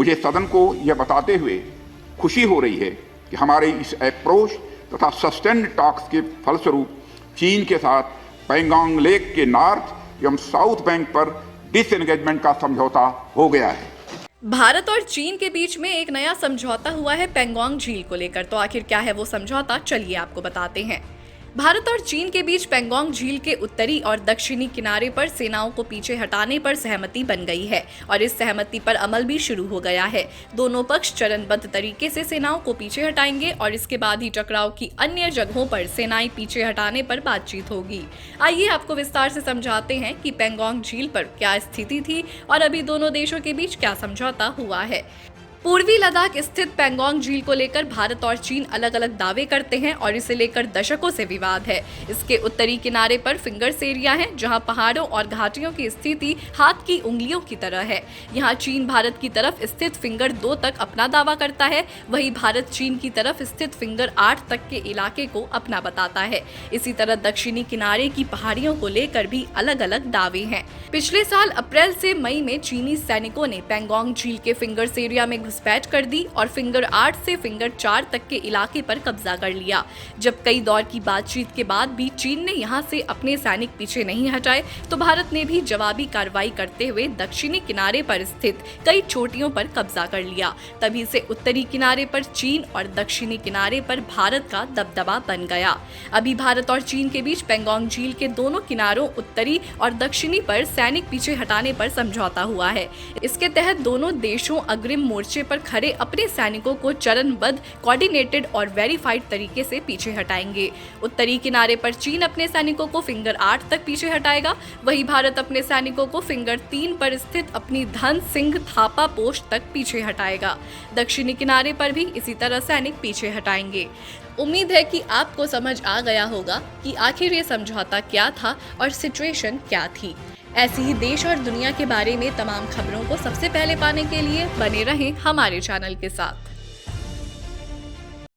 मुझे सदन को यह बताते हुए खुशी हो रही है कि हमारे इस अप्रोच तथा सस्टेन्ड टॉक्स के फलस्वरूप चीन के साथ पैंगोंग लेक के नॉर्थ एवं साउथ बैंक पर डिसएंगेजमेंट का समझौता हो गया है। भारत और चीन के बीच में एक नया समझौता हुआ है पैंगोंग झील को लेकर। तो आखिर क्या है वो समझौता, चलिए आपको बताते हैं। भारत और चीन के बीच पैंगोंग झील के उत्तरी और दक्षिणी किनारे पर सेनाओं को पीछे हटाने पर सहमति बन गई है और इस सहमति पर अमल भी शुरू हो गया है। दोनों पक्ष चरणबद्ध तरीके से सेनाओं को पीछे हटाएंगे और इसके बाद ही टकराव की अन्य जगहों पर सेनाएं पीछे हटाने पर बातचीत होगी। आइए आपको विस्तार से समझाते हैं कि पैंगोंग झील पर क्या स्थिति थी और अभी दोनों देशों के बीच क्या समझौता हुआ है। पूर्वी लद्दाख स्थित पैंगोंग झील को लेकर भारत और चीन अलग अलग दावे करते हैं और इसे लेकर दशकों से विवाद है। इसके उत्तरी किनारे पर फिंगर्स एरिया है, जहां पहाड़ों और घाटियों की स्थिति हाथ की उंगलियों की तरह है। यहां चीन भारत की तरफ स्थित फिंगर 2 तक अपना दावा करता है, वहीं भारत चीन की तरफ स्थित फिंगर 8 तक के इलाके को अपना बताता है। इसी तरह दक्षिणी किनारे की पहाड़ियों को लेकर भी अलग अलग दावे हैं। पिछले साल अप्रैल से मई में चीनी सैनिकों ने पैंगोंग झील के फिंगर्स एरिया में घुसपैठ कर दी और फिंगर 8 से फिंगर 4 तक के इलाके पर कब्जा कर लिया। जब कई दौर की बातचीत के बाद भी चीन ने यहां से अपने सैनिक पीछे नहीं हटाए, तो भारत ने भी जवाबी कार्रवाई करते हुए दक्षिणी किनारे पर स्थित कई चोटियों पर कब्जा कर लिया। तभी से उत्तरी किनारे पर चीन और दक्षिणी किनारे पर भारत का दबदबा बन गया। अभी भारत और चीन के बीच पैंगोंग झील के दोनों किनारों उत्तरी और दक्षिणी पर सैनिक पीछे हटाने पर समझौता हुआ है। इसके तहत दोनों देशों अग्रिम मोर्चे पर खड़े अपने सैनिकों को चरणबद्ध, कोऑर्डिनेटेड और वेरीफाइड तरीके से पीछे हटाएंगे। उत्तरी किनारे पर चीन अपने सैनिकों को फिंगर 8 तक पीछे हटाएगा, वहीं भारत अपने सैनिकों को फिंगर 3 पर स्थित अपनी धन सिंह थापा पोस्ट तक पीछे हटाएगा। दक्षिणी किनारे पर भी इसी तरह सैनिक पीछे हटाएंगे। उम्मीद है कि आपको समझ आ गया होगा कि आखिर ये समझौता क्या था और सिचुएशन क्या थी। ऐसी ही देश और दुनिया के बारे में तमाम खबरों को सबसे पहले पाने के लिए बने रहें हमारे चैनल के साथ।